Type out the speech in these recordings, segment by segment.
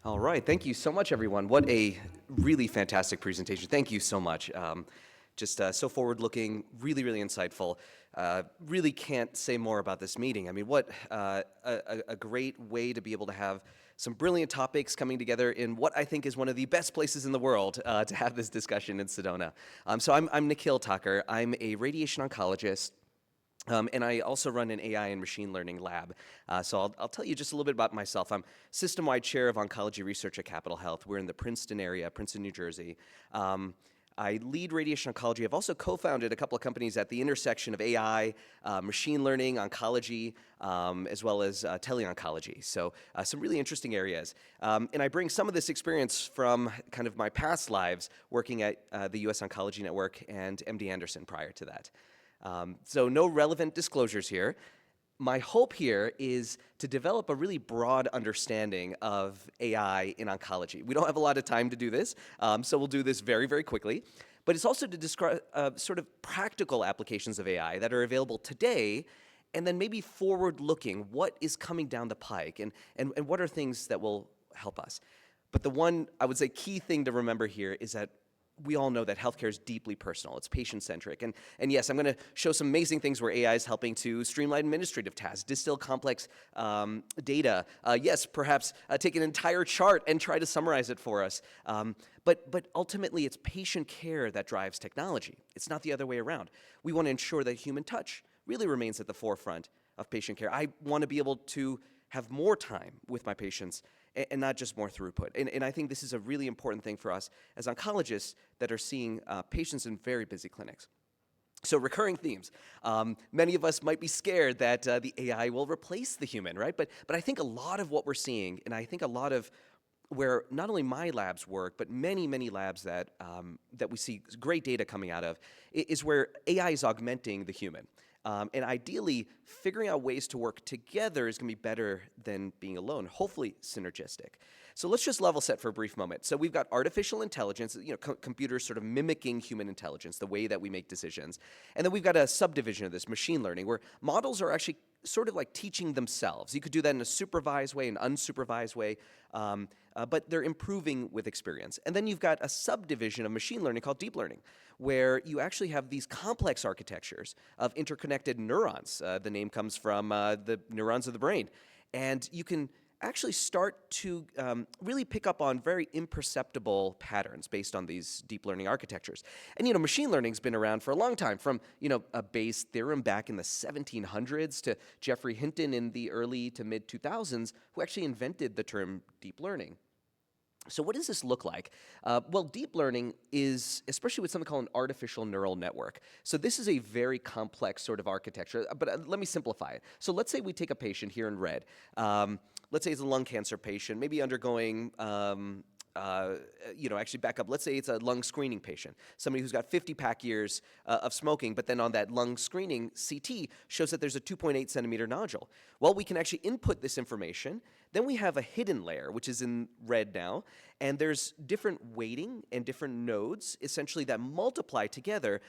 All right. Thank you so much, everyone. What a really fantastic presentation. Thank you so much. Just so forward-looking, really, really insightful. Really can't say more about this meeting. I mean, what a great way to be able to have some brilliant topics coming together in what I think is one of the best places in the world to have this discussion in Sedona. So I'm Nikhil Thaker. I'm a radiation oncologist. And I also run an AI and machine learning lab. So I'll tell you just a little bit about myself. I'm system-wide chair of oncology research at Capitol Health. We're in the Princeton area, Princeton, New Jersey. I lead radiation oncology. I've also co-founded a couple of companies at the intersection of AI, machine learning, oncology, as well as teleoncology. So some really interesting areas. And I bring some of this experience from kind of my past lives working at the US Oncology Network and MD Anderson prior to that. So no relevant disclosures here. My hope here is to develop a really broad understanding of AI in oncology. We don't have a lot of time to do this, so we'll do this very, very quickly. But it's also to describe sort of practical applications of AI that are available today, and then maybe forward-looking, what is coming down the pike, and what are things that will help us. But the one, I would say, key thing to remember here is that we all know that healthcare is deeply personal. It's patient-centric. And yes, I'm going to show some amazing things where AI is helping to streamline administrative tasks, distill complex data. Yes, perhaps take an entire chart and try to summarize it for us. But ultimately, it's patient care that drives technology. It's not the other way around. We want to ensure that human touch really remains at the forefront of patient care. I want to be able to have more time with my patients and not just more throughput. And I think this is a really important thing for us as oncologists that are seeing patients in very busy clinics. So recurring themes. Many of us might be scared that the AI will replace the human, right? But I think a lot of what we're seeing, and I think a lot of where not only my labs work, but many, many labs that we see great data coming out of, is where AI is augmenting the human. And ideally, figuring out ways to work together is going to be better than being alone, hopefully synergistic. So let's just level set for a brief moment. So we've got artificial intelligence, computers sort of mimicking human intelligence, the way that we make decisions. And then we've got a subdivision of this, machine learning, where models are actually sort of like teaching themselves. You could do that in a supervised way, an unsupervised way, but they're improving with experience. And then you've got a subdivision of machine learning called deep learning, where you actually have these complex architectures of interconnected neurons. The name comes from the neurons of the brain. And you can actually start to really pick up on very imperceptible patterns based on these deep learning architectures. And machine learning's been around for a long time, from a Bayes theorem back in the 1700s to Geoffrey Hinton in the early to mid 2000s, who actually invented the term deep learning. So what does this look like? Well, deep learning is, especially with something called an artificial neural network. So this is a very complex sort of architecture, but let me simplify it. So let's say we take a patient here in red. Let's say it's a lung cancer patient, maybe undergoing, actually back up. Let's say it's a lung screening patient, somebody who's got 50-pack years of smoking, but then on that lung screening, CT shows that there's a 2.8 centimeter nodule. Well, we can actually input this information. Then we have a hidden layer, which is in red now, and there's different weighting and different nodes, essentially, that multiply together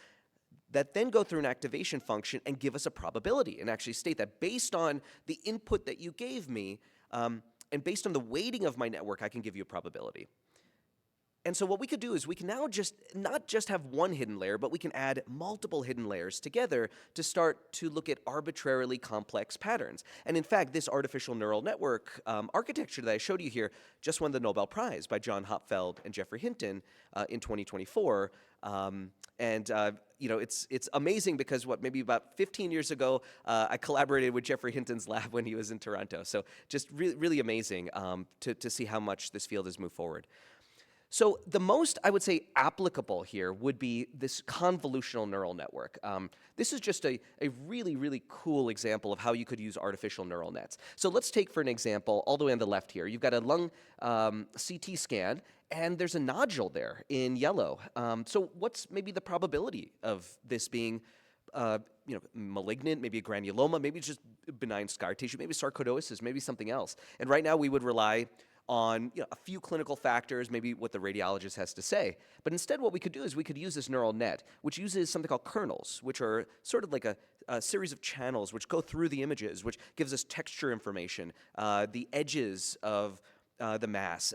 that then go through an activation function and give us a probability and actually state that based on the input that you gave me, and based on the weighting of my network, I can give you a probability. And so what we could do is we can now not just have one hidden layer, but we can add multiple hidden layers together to start to look at arbitrarily complex patterns. And in fact, this artificial neural network architecture that I showed you here just won the Nobel Prize by John Hopfeld and Geoffrey Hinton in 2024. It's amazing because maybe about 15 years ago, I collaborated with Geoffrey Hinton's lab when he was in Toronto. So just really amazing to see how much this field has moved forward. So the most, I would say, applicable here would be this convolutional neural network. This is just a really, really cool example of how you could use artificial neural nets. So let's take, for an example, all the way on the left here. You've got a lung CT scan, and there's a nodule there in yellow. So what's maybe the probability of this being malignant, maybe a granuloma, maybe just benign scar tissue, maybe sarcoidosis, maybe something else. And right now we would rely on a few clinical factors, maybe what the radiologist has to say. But instead what we could do is we could use this neural net, which uses something called kernels, which are sort of like a series of channels which go through the images, which gives us texture information, the edges of the mass,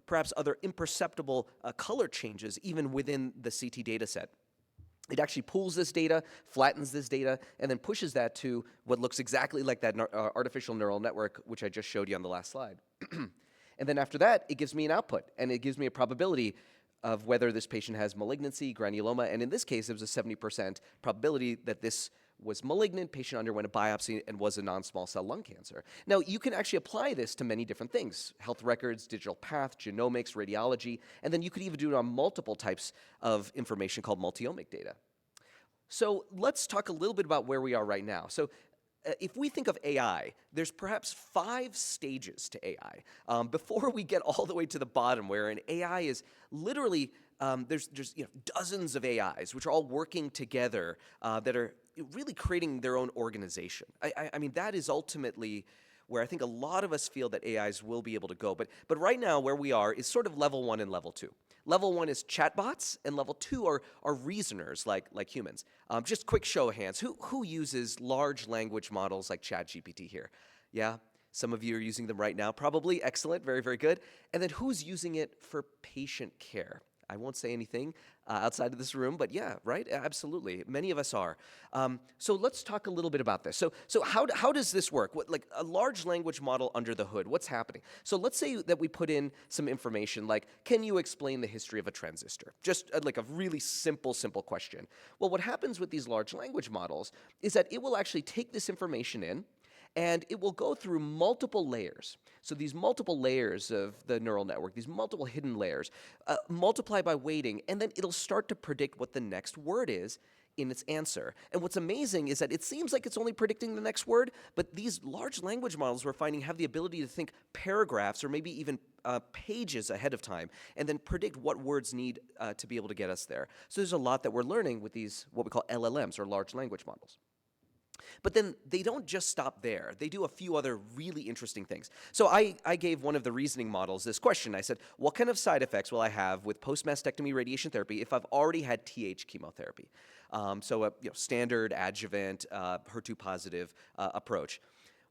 perhaps other imperceptible color changes even within the CT data set. It actually pulls this data, flattens this data, and then pushes that to what looks exactly like that artificial neural network, which I just showed you on the last slide. And then after that, it gives me an output, and it gives me a probability of whether this patient has malignancy, granuloma, and in this case, it was a 70% probability that this was malignant, patient underwent a biopsy, and was a non-small cell lung cancer. Now, you can actually apply this to many different things: health records, digital path, genomics, radiology, and then you could even do it on multiple types of information called multi-omic data. So let's talk a little bit about where we are right now. So if we think of AI, there's perhaps 5 stages to AI before we get all the way to the bottom, where an AI is literally there's dozens of AIs which are all working together that are really creating their own organization. I mean, that is ultimately where I think a lot of us feel that AIs will be able to go. But right now, where we are is sort of level 1 and level 2. Level 1 is chatbots, and level 2 are reasoners like humans. Just quick show of hands. Who uses large language models like ChatGPT here? Yeah? Some of you are using them right now, probably. Excellent. Very, very good. And then who's using it for patient care? I won't say anything outside of this room, but yeah, right? Absolutely. Many of us are. So let's talk a little bit about this. So how does this work? Like a large language model under the hood, what's happening? So let's say that we put in some information like, can you explain the history of a transistor? Just like a really simple question. Well, what happens with these large language models is that it will actually take this information in, and it will go through multiple layers. So these multiple layers of the neural network, these multiple hidden layers, multiply by weighting, and then it'll start to predict what the next word is in its answer. And what's amazing is that it seems like it's only predicting the next word, but these large language models we're finding have the ability to think paragraphs or maybe even pages ahead of time, and then predict what words need to be able to get us there. So there's a lot that we're learning with these, what we call LLMs, or large language models. But then they don't just stop there. They do a few other really interesting things. So I gave one of the reasoning models this question. I said, what kind of side effects will I have with post-mastectomy radiation therapy if I've already had TH chemotherapy? So a standard adjuvant, HER2-positive approach.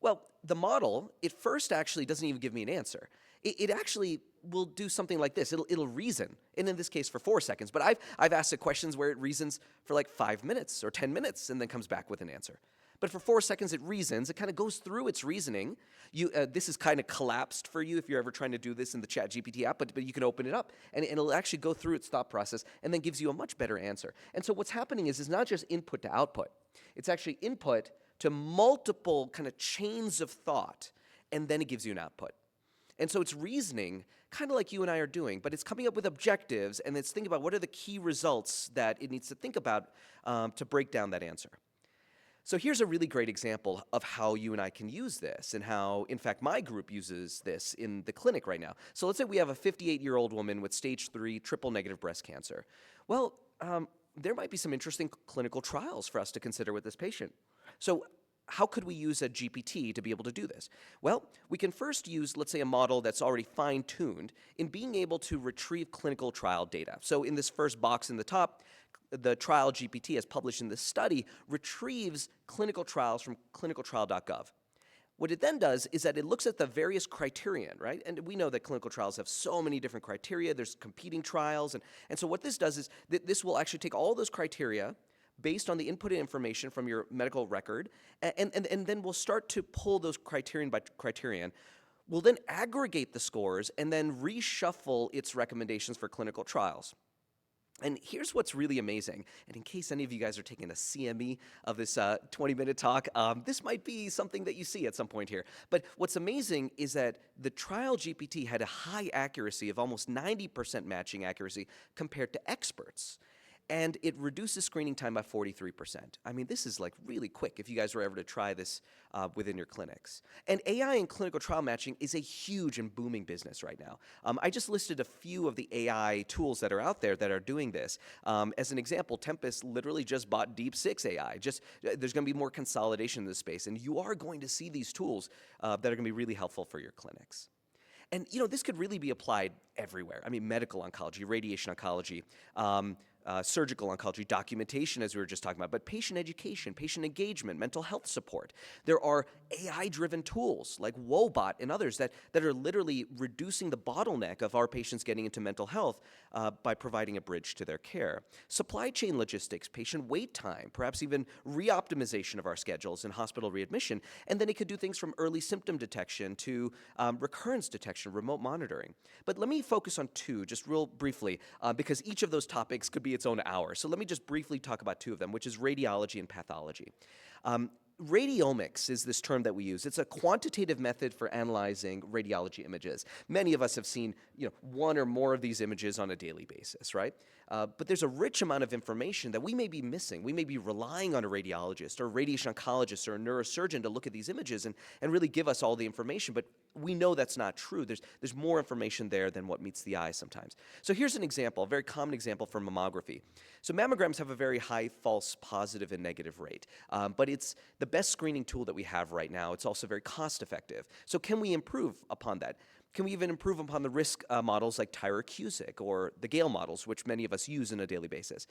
Well, the model, it first actually doesn't even give me an answer. It actually will do something like this. It'll reason, and in this case for 4 seconds. But I've asked it questions where it reasons for like 5 minutes or 10 minutes and then comes back with an answer. But for 4 seconds, it reasons. It kind of goes through its reasoning. This is kind of collapsed for you if you're ever trying to do this in the ChatGPT app, but you can open it up, and it'll actually go through its thought process and then gives you a much better answer. And so what's happening is not just input to output. It's actually input to multiple kind of chains of thought, and then it gives you an output. And so it's reasoning, kind of like you and I are doing, but it's coming up with objectives, and it's thinking about what are the key results that it needs to think about to break down that answer. So here's a really great example of how you and I can use this, and how, in fact, my group uses this in the clinic right now. So let's say we have a 58-year-old woman with stage 3 triple-negative breast cancer. Well, there might be some interesting clinical trials for us to consider with this patient. So how could we use a GPT to be able to do this? Well, we can first use, let's say, a model that's already fine-tuned in being able to retrieve clinical trial data. So in this first box in the top, the trial GPT, as published in this study, retrieves clinical trials from clinicaltrial.gov. What it then does is that it looks at the various criterion, right? And we know that clinical trials have so many different criteria. There's competing trials. And so what this does is that this will actually take all those criteria based on the input information from your medical record, and then we'll start to pull those criterion by criterion. We'll then aggregate the scores and then reshuffle its recommendations for clinical trials. And here's what's really amazing, and in case any of you guys are taking a CME of this 20-minute talk, this might be something that you see at some point here. But what's amazing is that the trial GPT had a high accuracy of almost 90% matching accuracy compared to experts. And it reduces screening time by 43%. I mean, this is like really quick if you guys were ever to try this within your clinics. And AI in clinical trial matching is a huge and booming business right now. I just listed a few of the AI tools that are out there that are doing this. As an example, Tempus literally just bought Deep6 AI. There's going to be more consolidation in this space, and you are going to see these tools that are going to be really helpful for your clinics. And this could really be applied everywhere. I mean, medical oncology, radiation oncology, surgical oncology, documentation, as we were just talking about, but patient education, patient engagement, mental health support. There are AI-driven tools like Wobot and others that are literally reducing the bottleneck of our patients getting into mental health by providing a bridge to their care. Supply chain logistics, patient wait time, perhaps even re-optimization of our schedules and hospital readmission. And then it could do things from early symptom detection to recurrence detection, remote monitoring. But let me focus on two, just real briefly, because each of those topics could be its own hour. So let me just briefly talk about two of them, which is radiology and pathology. Radiomics is this term that we use. It's a quantitative method for analyzing radiology images. Many of us have seen, one or more of these images on a daily basis, right? But there's a rich amount of information that we may be missing. We may be relying on a radiologist or a radiation oncologist or a neurosurgeon to look at these images and really give us all the information, but we know that's not true. There's more information there than what meets the eye sometimes. So here's an example, a very common example from mammography. So mammograms have a very high false positive and negative rate, but it's the best screening tool that we have right now. It's also very cost effective. So can we improve upon that? Can we even improve upon the risk models like Tyrer-Cuzick or the Gale models, which many of us use on a daily basis?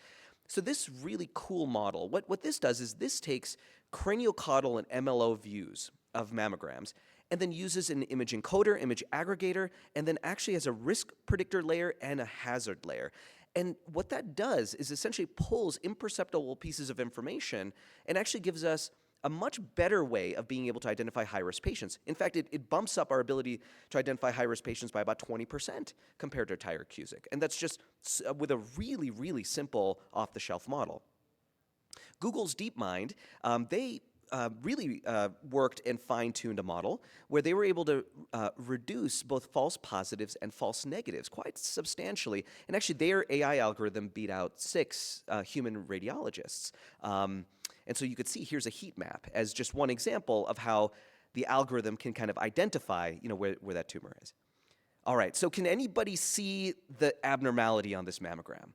So this really cool model, what this does is this takes craniocaudal and MLO views of mammograms and then uses an image encoder, image aggregator, and then actually has a risk predictor layer and a hazard layer. And what that does is essentially pulls imperceptible pieces of information and actually gives us a much better way of being able to identify high-risk patients. In fact, it bumps up our ability to identify high-risk patients by about 20% compared to Tyrer-Cuzick. And that's just with a really, really simple off-the-shelf model. Google's DeepMind, they really worked and fine-tuned a model where they were able to reduce both false positives and false negatives quite substantially. And actually, their AI algorithm beat out 6 human radiologists. And so you could see here's a heat map as just one example of how the algorithm can kind of identify, where that tumor is. All right, so can anybody see the abnormality on this mammogram?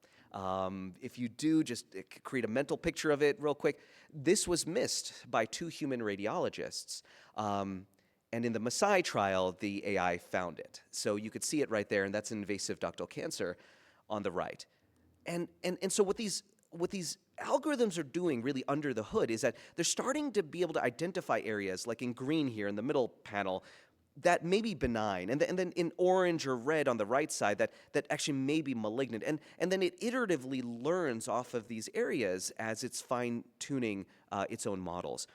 If you do, just create a mental picture of it real quick. This was missed by 2 human radiologists. And in the Masai trial, the AI found it. So you could see it right there, and that's an invasive ductal cancer on the right. And so what these algorithms are doing really under the hood is that they're starting to be able to identify areas, like in green here in the middle panel, that may be benign, and then in orange or red on the right side that actually may be malignant. And then it iteratively learns off of these areas as it's fine-tuning its own models.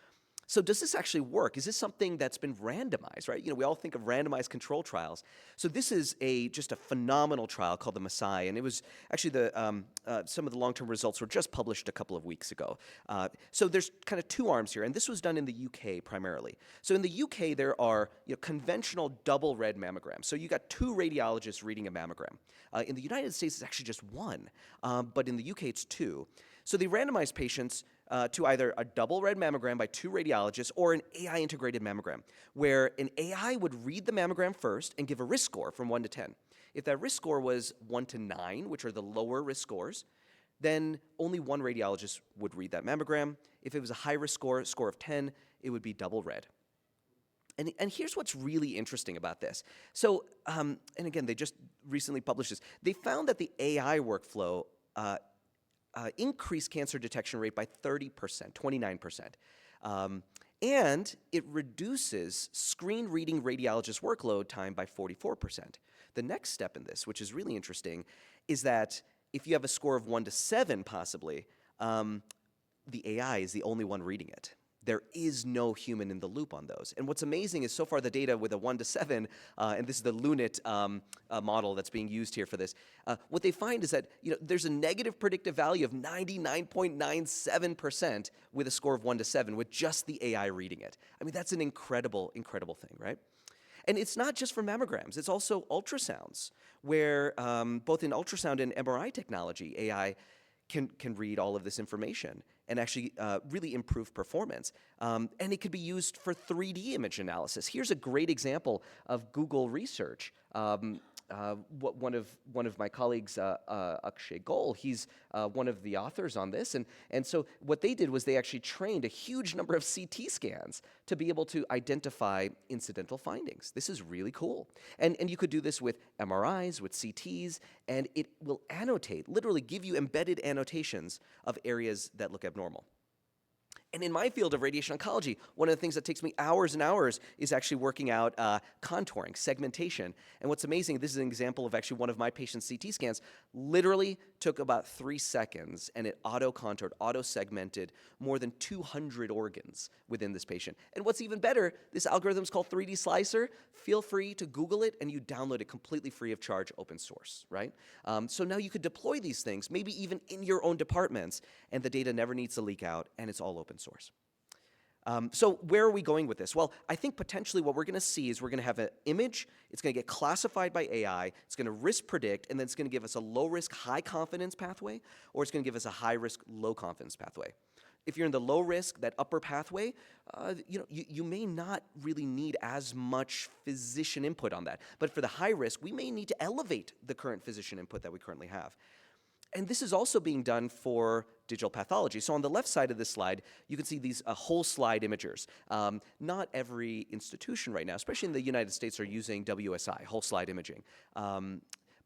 So does this actually work? Is this something that's been randomized, right? We all think of randomized control trials. So this is just a phenomenal trial called the Masai, and it was actually some of the long-term results were just published a couple of weeks ago. So there's kind of 2 arms here, and this was done in the UK primarily. So in the UK, there are conventional double red mammograms. So you got 2 radiologists reading a mammogram. In the United States, it's actually just 1, but in the UK, it's 2. So they randomized patients to either a double red mammogram by 2 radiologists or an AI-integrated mammogram, where an AI would read the mammogram first and give a risk score from 1 to 10. If that risk score was 1 to 9, which are the lower risk scores, then only 1 radiologist would read that mammogram. If it was a high-risk score of 10, it would be double red. And here's what's really interesting about this. So, and again, they just recently published this. They found that the AI workflow increased cancer detection rate by 30%, 29%. And it reduces screen reading radiologist workload time by 44%. The next step in this, which is really interesting, is that if you have a score of 1 to 7 possibly, the AI is the only one reading it. There is no human in the loop on those. And what's amazing is so far the data with a 1 to 7, and this is the LUNAT model that's being used here for this, what they find is that there's a negative predictive value of 99.97% with a score of 1 to 7 with just the AI reading it. I mean, that's an incredible, incredible thing, right? And it's not just for mammograms. It's also ultrasounds, where both in ultrasound and MRI technology, AI can read all of this information. and actually really improve performance. And it could be used for 3D image analysis. Here's a great example of Google research. One of my colleagues, Akshay Goel, he's one of the authors on this, and so what they did was they actually trained a huge number of CT scans to be able to identify incidental findings. This is really cool, and you could do this with MRIs, with CTs, and it will annotate, literally give you embedded annotations of areas that look abnormal. And in my field of radiation oncology, one of the things that takes me hours and hours is actually working out contouring, segmentation. And what's amazing, this is an example of actually one of my patient's CT scans, literally took about 3 seconds, and it auto-contoured, auto-segmented more than 200 organs within this patient. And what's even better, this algorithm is called 3D Slicer. Feel free to Google it, and you download it completely free of charge, open source, right? So now you could deploy these things, maybe even in your own departments, and the data never needs to leak out, and it's all open source. So where are we going with this? Well, I think potentially what we're going to see is we're going to have an image, it's going to get classified by AI, it's going to risk predict, and then it's going to give us a low-risk, high-confidence pathway, or it's going to give us a high-risk, low-confidence pathway. If you're in the low-risk, that upper pathway, you may not really need as much physician input on that. But for the high-risk, we may need to elevate the current physician input that we currently have. And this is also being done for digital pathology. So on the left side of this slide, you can see these whole slide imagers. Not every institution right now, especially in the United States, are using WSI, whole slide imaging.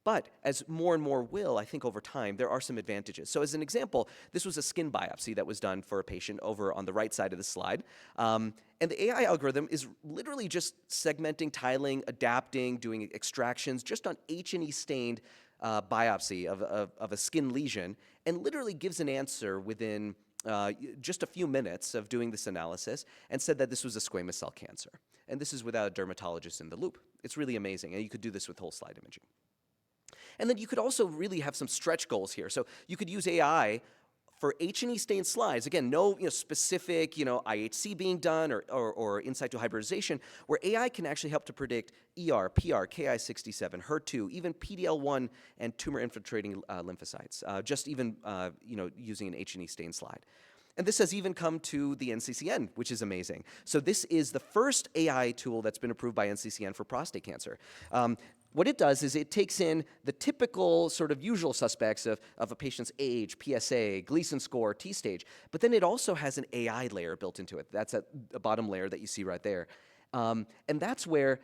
But as more and more will, I think over time, there are some advantages. So as an example, this was a skin biopsy that was done for a patient over on the right side of the slide. And the AI algorithm is literally just segmenting, tiling, adapting, doing extractions just on H&E stained biopsy of a skin lesion, and literally gives an answer within just a few minutes of doing this analysis, and said that this was a squamous cell cancer. And this is without a dermatologist in the loop. It's really amazing, and you could do this with whole slide imaging. And then you could also really have some stretch goals here. So you could use AI for H&E stained slides, again, no specific IHC being done or in situ hybridization, where AI can actually help to predict ER, PR, Ki67, HER2, even PD-L1 and tumor-infiltrating lymphocytes, just even using an H&E stained slide. And this has even come to the NCCN, which is amazing. So this is the first AI tool that's been approved by NCCN for prostate cancer. What it does is it takes in the typical sort of usual suspects of a patient's age, PSA, Gleason score, T-stage, but then it also has an AI layer built into it. That's at the bottom layer that you see right there. And that's where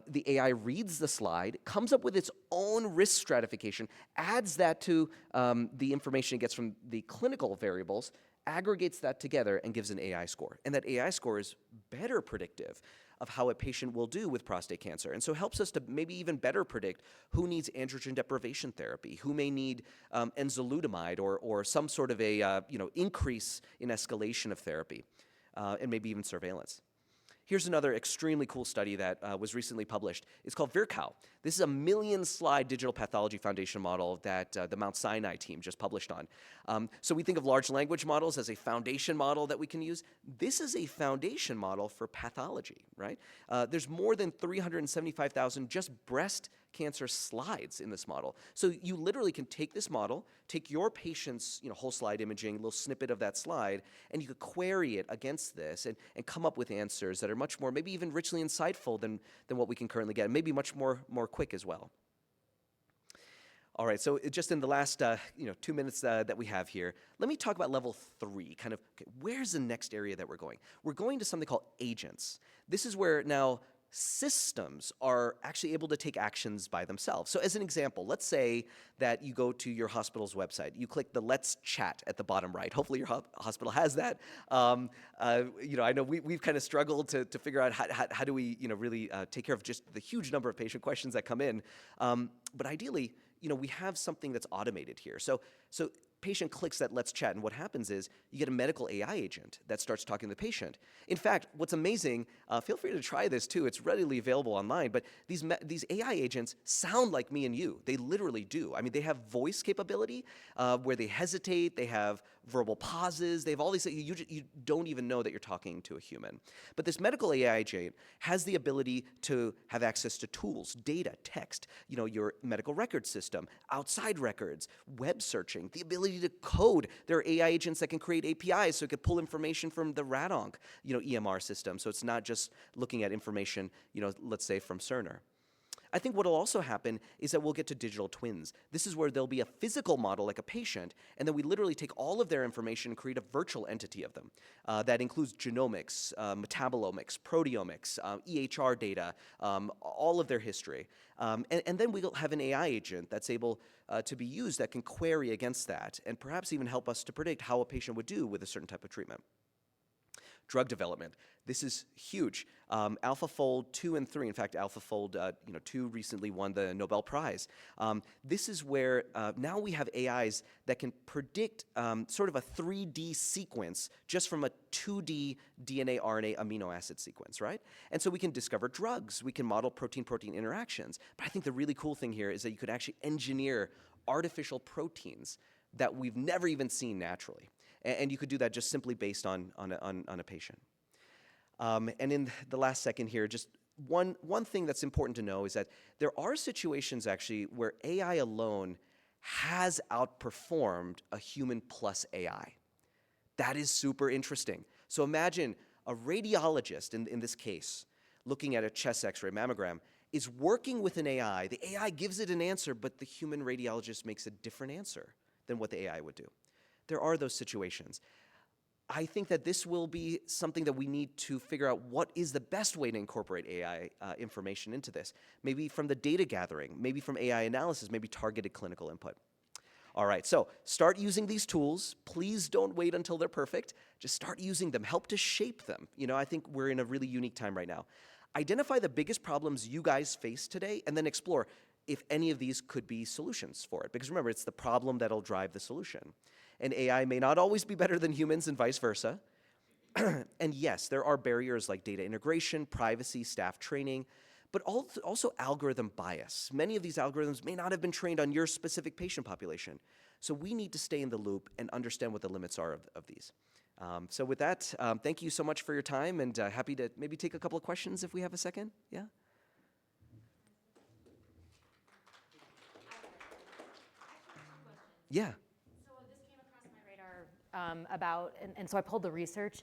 the AI reads the slide, comes up with its own risk stratification, adds that to the information it gets from the clinical variables, aggregates that together, and gives an AI score. And that AI score is better predictive of how a patient will do with prostate cancer. And so helps us to maybe even better predict who needs androgen deprivation therapy, who may need enzalutamide or some sort of a increase in escalation of therapy, and maybe even surveillance. Here's another extremely cool study that was recently published. It's called Virchow. This is a 1,000,000-slide digital pathology foundation model that the Mount Sinai team just published on. So we think of large language models as a foundation model that we can use. This is a foundation model for pathology, right? There's more than 375,000 just breast cancer slides in this model. So you literally can take this model, take your patient's whole slide imaging, little snippet of that slide, and you could query it against this and come up with answers that are much more, maybe even richly insightful than what we can currently get, and maybe much more quick as well. All right, so just in the last 2 minutes that we have here, let me talk about level 3, kind of, okay, where's the next area that we're going? We're going to something called agents. This is where now systems are actually able to take actions by themselves. So as an example, let's say that you go to your hospital's website. You click the Let's Chat at the bottom right. Hopefully your hospital has that. I know we've kind of struggled to figure out how do we really take care of just the huge number of patient questions that come in. But ideally, we have something that's automated here. So patient clicks that Let's Chat, and what happens is you get a medical AI agent that starts talking to the patient. In fact, what's amazing, feel free to try this too, it's readily available online, but these AI agents sound like me and you. They literally do. I mean, they have voice capability where they hesitate, they have verbal pauses, they have all these things. You don't even know that you're talking to a human. But this medical AI agent has the ability to have access to tools, data, text, your medical record system, outside records, web searching, the ability ability to code. There are AI agents that can create APIs so it could pull information from the RADONC, EMR system. So it's not just looking at information, let's say from Cerner. I think what will also happen is that we'll get to digital twins. This is where there'll be a physical model like a patient, and then we literally take all of their information and create a virtual entity of them. That includes genomics, metabolomics, proteomics, EHR data, all of their history. And then we'll have an AI agent that's able to be used that can query against that and perhaps even help us to predict how a patient would do with a certain type of treatment. Drug development. This is huge. AlphaFold 2 and 3, in fact, AlphaFold 2 recently won the Nobel Prize. This is where now we have AIs that can predict sort of a 3D sequence just from a 2D DNA, RNA, amino acid sequence, right? And so we can discover drugs. We can model protein-protein interactions. But I think the really cool thing here is that you could actually engineer artificial proteins that we've never even seen naturally. And you could do that just simply based on a patient. And in the last second here, just one thing that's important to know is that there are situations actually where AI alone has outperformed a human plus AI. That is super interesting. So imagine a radiologist, in this case, looking at a chest x-ray mammogram, is working with an AI. The AI gives it an answer, but the human radiologist makes a different answer than what the AI would do. There are those situations. I think that this will be something that we need to figure out what is the best way to incorporate AI information into this. Maybe from the data gathering, maybe from AI analysis, maybe targeted clinical input. All right, so start using these tools. Please don't wait until they're perfect. Just start using them. Help to shape them. I think we're in a really unique time right now. Identify the biggest problems you guys face today and then explore if any of these could be solutions for it. Because remember, it's the problem that'll drive the solution. And AI may not always be better than humans and vice versa. And yes, there are barriers like data integration, privacy, staff training, but also algorithm bias. Many of these algorithms may not have been trained on your specific patient population. So we need to stay in the loop and understand what the limits are of these. So with that, thank you so much for your time, and happy to maybe take a couple of questions if we have a second. Yeah? Yeah. So this came across my radar about, and so I pulled the research.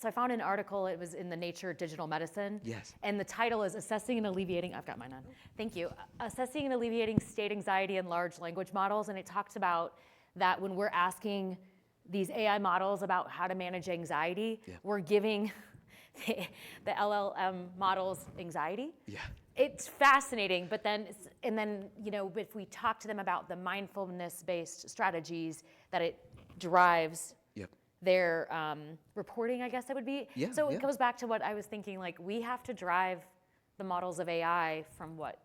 So I found an article, it was in the Nature Digital Medicine. Yes. And the title is Assessing and Alleviating, I've got mine on. Thank you. Assessing and Alleviating State Anxiety in Large Language Models. And it talks about that when we're asking these AI models about how to manage anxiety, we're giving the LLM models anxiety. Yeah. It's fascinating, but then, if we talk to them about the mindfulness-based strategies that it drives their reporting, I guess it would be. Yeah, so it goes back to what I was thinking, like we have to drive the models of AI from what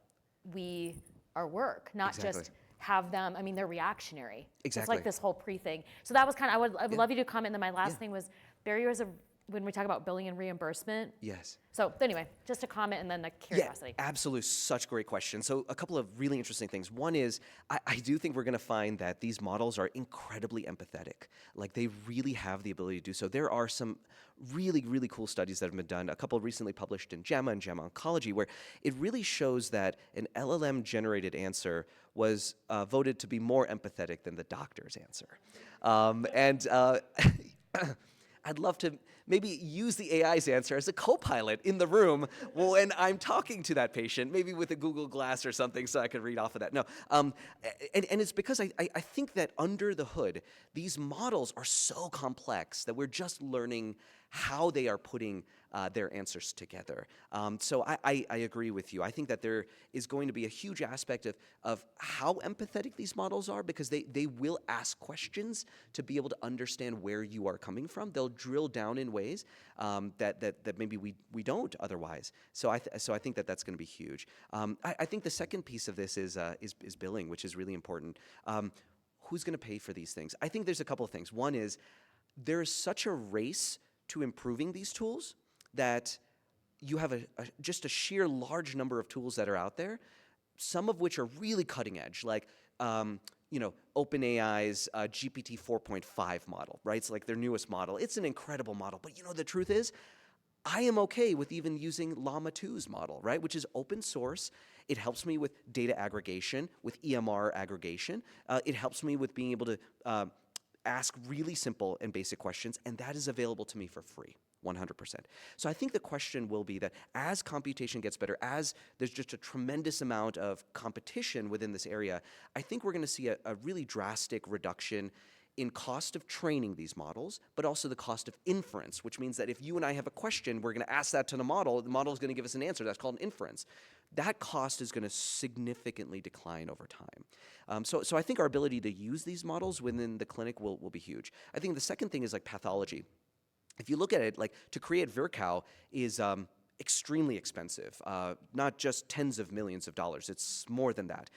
our work, not just have them, they're reactionary. Exactly. It's like this whole pre-thing. So that was I would love you to comment, and then my last thing was barriers of, when we talk about billing and reimbursement. Yes. So anyway, just a comment and then a curiosity. Yeah, absolutely. Such great question. So a couple of really interesting things. One is, I do think we're going to find that these models are incredibly empathetic. Like they really have the ability to do so. There are some really, really cool studies that have been done, a couple recently published in JAMA and JAMA Oncology, where it really shows that an LLM-generated answer was voted to be more empathetic than the doctor's answer. I'd love to maybe use the AI's answer as a co-pilot in the room when I'm talking to that patient, maybe with a Google Glass or something so I could read off of that. No, and it's because I think that under the hood, these models are so complex that we're just learning how they are putting their answers together. So I agree with you. I think that there is going to be a huge aspect of how empathetic these models are, because they will ask questions to be able to understand where you are coming from. They'll drill down in ways that maybe we don't otherwise. So I think that that's going to be huge. I think the second piece of this is billing, which is really important. Who's going to pay for these things? I think there's a couple of things. One is there's such a race to improving these tools that you have just a sheer large number of tools that are out there, some of which are really cutting edge, like OpenAI's GPT 4.5 model, right? It's like their newest model. It's an incredible model, but the truth is, I am okay with even using Llama 2's model, right, which is open source. It helps me with data aggregation, with EMR aggregation. It helps me with being able to ask really simple and basic questions, and that is available to me for free. 100%. So I think the question will be that as computation gets better, as there's just a tremendous amount of competition within this area, I think we're going to see a really drastic reduction in cost of training these models, but also the cost of inference, which means that if you and I have a question, we're going to ask that to the model is going to give us an answer. That's called an inference. That cost is going to significantly decline over time. So I think our ability to use these models within the clinic will be huge. I think the second thing is like pathology. If you look at it, like to create VirCal is extremely expensive, not just tens of millions of dollars, it's more than that.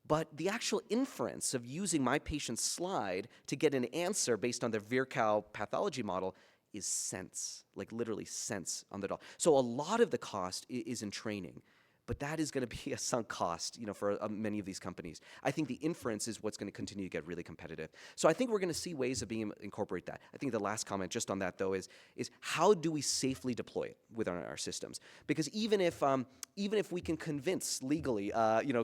But the actual inference of using my patient's slide to get an answer based on their VirCal pathology model is cents, like literally cents on the dollar. So a lot of the cost is in training. But that is going to be a sunk cost, for many of these companies. I think the inference is what's going to continue to get really competitive. So I think we're going to see ways of being able to incorporate that. I think the last comment just on that, though, is how do we safely deploy it within our systems? Because even if we can convince legally,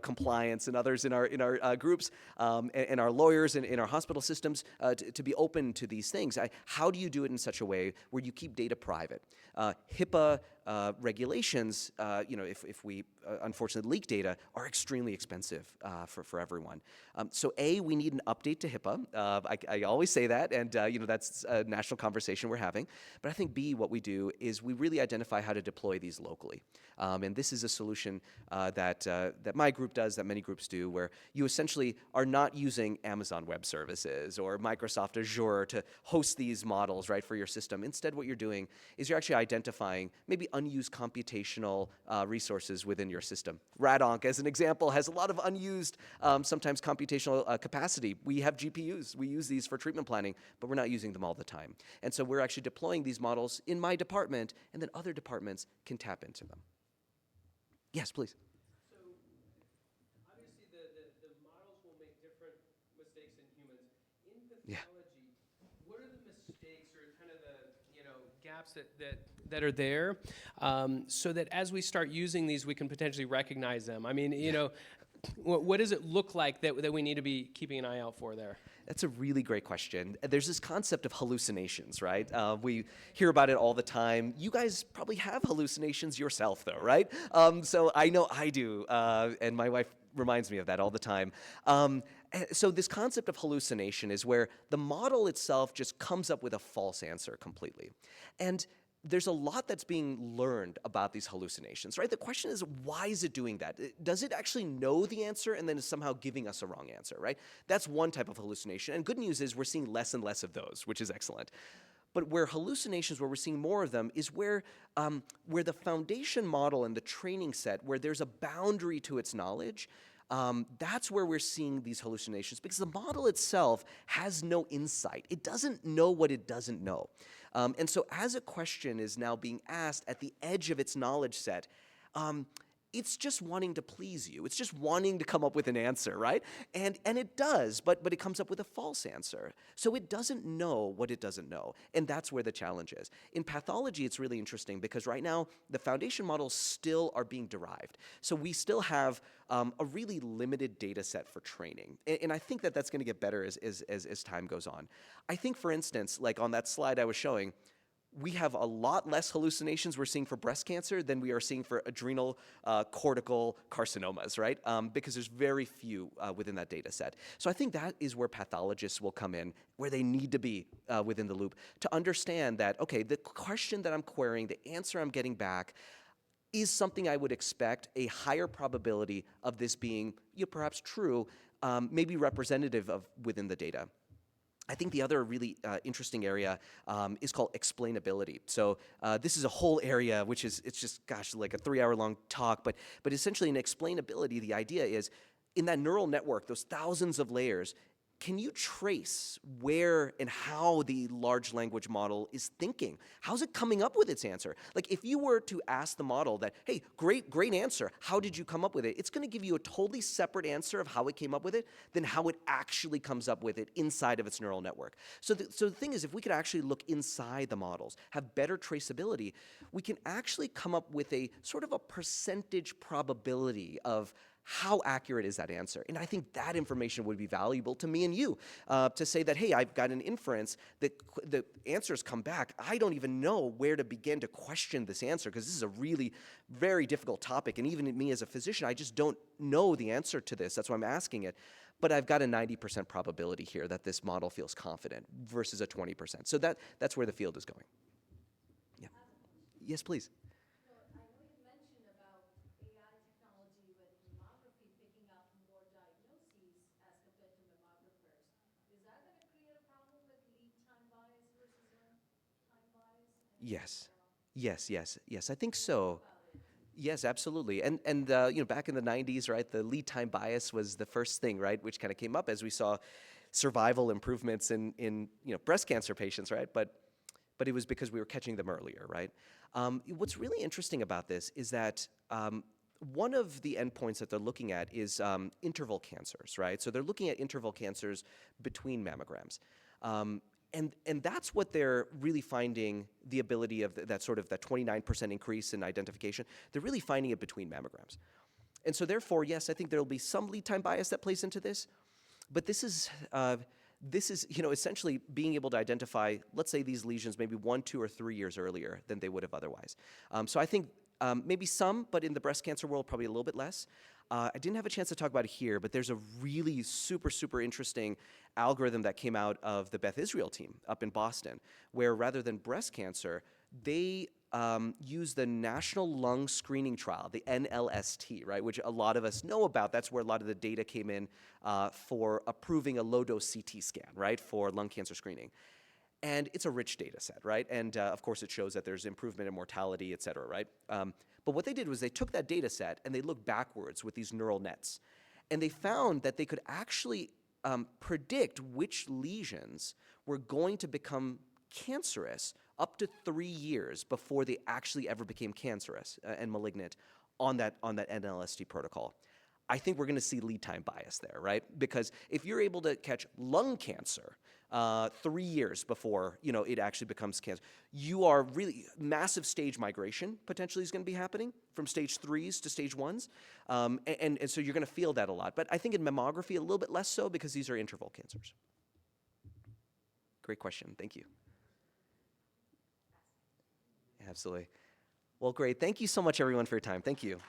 compliance and others in our groups and our lawyers and in our hospital systems to be open to these things, how do you do it in such a way where you keep data private? HIPAA regulations, if we unfortunately leak data, are extremely expensive for everyone. So we need an update to HIPAA. I always say that, and that's a national conversation we're having. But I think B, what we do is we really identify how to deploy these locally. And this is a solution that my group does, that many groups do, where you essentially are not using Amazon Web Services or Microsoft Azure to host these models, right, for your system. Instead, what you're doing is you're actually identifying maybe unused computational resources within your system. RadOnc, as an example, has a lot of unused, sometimes computational capacity. We have GPUs. We use these for treatment planning, but we're not using them all the time. And so we're actually deploying these models in my department, and then other departments can tap into them. Yes, please. So obviously the models will make different mistakes than humans. In pathology, what are the mistakes or kind of the gaps that are there, so that as we start using these, we can potentially recognize them? I mean, what does it look like that we need to be keeping an eye out for there? That's a really great question. There's this concept of hallucinations, right? We hear about it all the time. You guys probably have hallucinations yourself, though, right? So I know I do, and my wife reminds me of that all the time. So this concept of hallucination is where the model itself just comes up with a false answer completely. And there's a lot that's being learned about these hallucinations, right? The question is, why is it doing that? Does it actually know the answer and then is somehow giving us a wrong answer, right? That's one type of hallucination. And good news is we're seeing less and less of those, which is excellent. But where hallucinations, where we're seeing more of them, is where the foundation model and the training set, where there's a boundary to its knowledge, that's where we're seeing these hallucinations, because the model itself has no insight. It doesn't know what it doesn't know. And so as a question is now being asked at the edge of its knowledge set, it's just wanting to please you. It's just wanting to come up with an answer, right? And it does, but it comes up with a false answer. So it doesn't know what it doesn't know, and that's where the challenge is. In pathology, it's really interesting because right now, the foundation models still are being derived. So we still have a really limited data set for training, and I think that that's going to get better as time goes on. I think, for instance, like on that slide I was showing, we have a lot less hallucinations we're seeing for breast cancer than we are seeing for adrenal cortical carcinomas, right? Because there's very few within that data set. So I think that is where pathologists will come in, where they need to be within the loop to understand that, okay, the question that I'm querying, the answer I'm getting back, is something I would expect a higher probability of this being perhaps true, maybe representative of within the data. I think the other really interesting area is called explainability. So this is a whole area which is, it's just, gosh, like a 3-hour-long talk, but essentially in explainability, the idea is in that neural network, those thousands of layers, can you trace where and how the large language model is thinking? How's it coming up with its answer? Like if you were to ask the model that, hey, great answer, how did you come up with it? It's gonna give you a totally separate answer of how it came up with it than how it actually comes up with it inside of its neural network. So the thing is, if we could actually look inside the models, have better traceability, we can actually come up with a sort of a percentage probability of how accurate is that answer? And I think that information would be valuable to me and you to say that, hey, I've got an inference that the answers come back. I don't even know where to begin to question this answer because this is a really very difficult topic. And even me as a physician, I just don't know the answer to this. That's why I'm asking it. But I've got a 90% probability here that this model feels confident versus a 20%. So that's where the field is going. Yeah. Yes, please. So I know you mentioned about AI technology with mammography picking up more diagnoses as compared to mammographers. Is that going to create a problem with lead time bias versus time bias? Yes. Yes. I think so. Yes, absolutely. And back in the 90s, right, the lead time bias was the first thing, right, which kind of came up as we saw survival improvements in breast cancer patients, right? But it was because we were catching them earlier, right? What's really interesting about this is that one of the endpoints that they're looking at is interval cancers, right? So they're looking at interval cancers between mammograms. And that's what they're really finding the ability of that 29% increase in identification. They're really finding it between mammograms. And so therefore, yes, I think there'll be some lead time bias that plays into this, but this is essentially being able to identify, let's say these lesions maybe 1, 2, or 3 years earlier than they would have otherwise. So I think maybe some, but in the breast cancer world, probably a little bit less. I didn't have a chance to talk about it here, but there's a really super interesting algorithm that came out of the Beth Israel team up in Boston, where rather than breast cancer, they use the National Lung Screening Trial, the NLST, right, which a lot of us know about. That's where a lot of the data came in for approving a low-dose CT scan, right, for lung cancer screening. And it's a rich data set, right? And of course, it shows that there's improvement in mortality, et cetera, right? But what they did was they took that data set and they looked backwards with these neural nets. And they found that they could actually predict which lesions were going to become cancerous up to 3 years before they actually ever became cancerous and malignant on that NLST protocol. I think we're going to see lead time bias there, right? Because if you're able to catch lung cancer 3 years before it actually becomes cancer, you are really massive stage migration potentially is going to be happening from stage 3s to stage 1s, and so you're going to feel that a lot. But I think in mammography a little bit less so because these are interval cancers. Great question. Thank you. Absolutely. Well, great. Thank you so much, everyone, for your time. Thank you.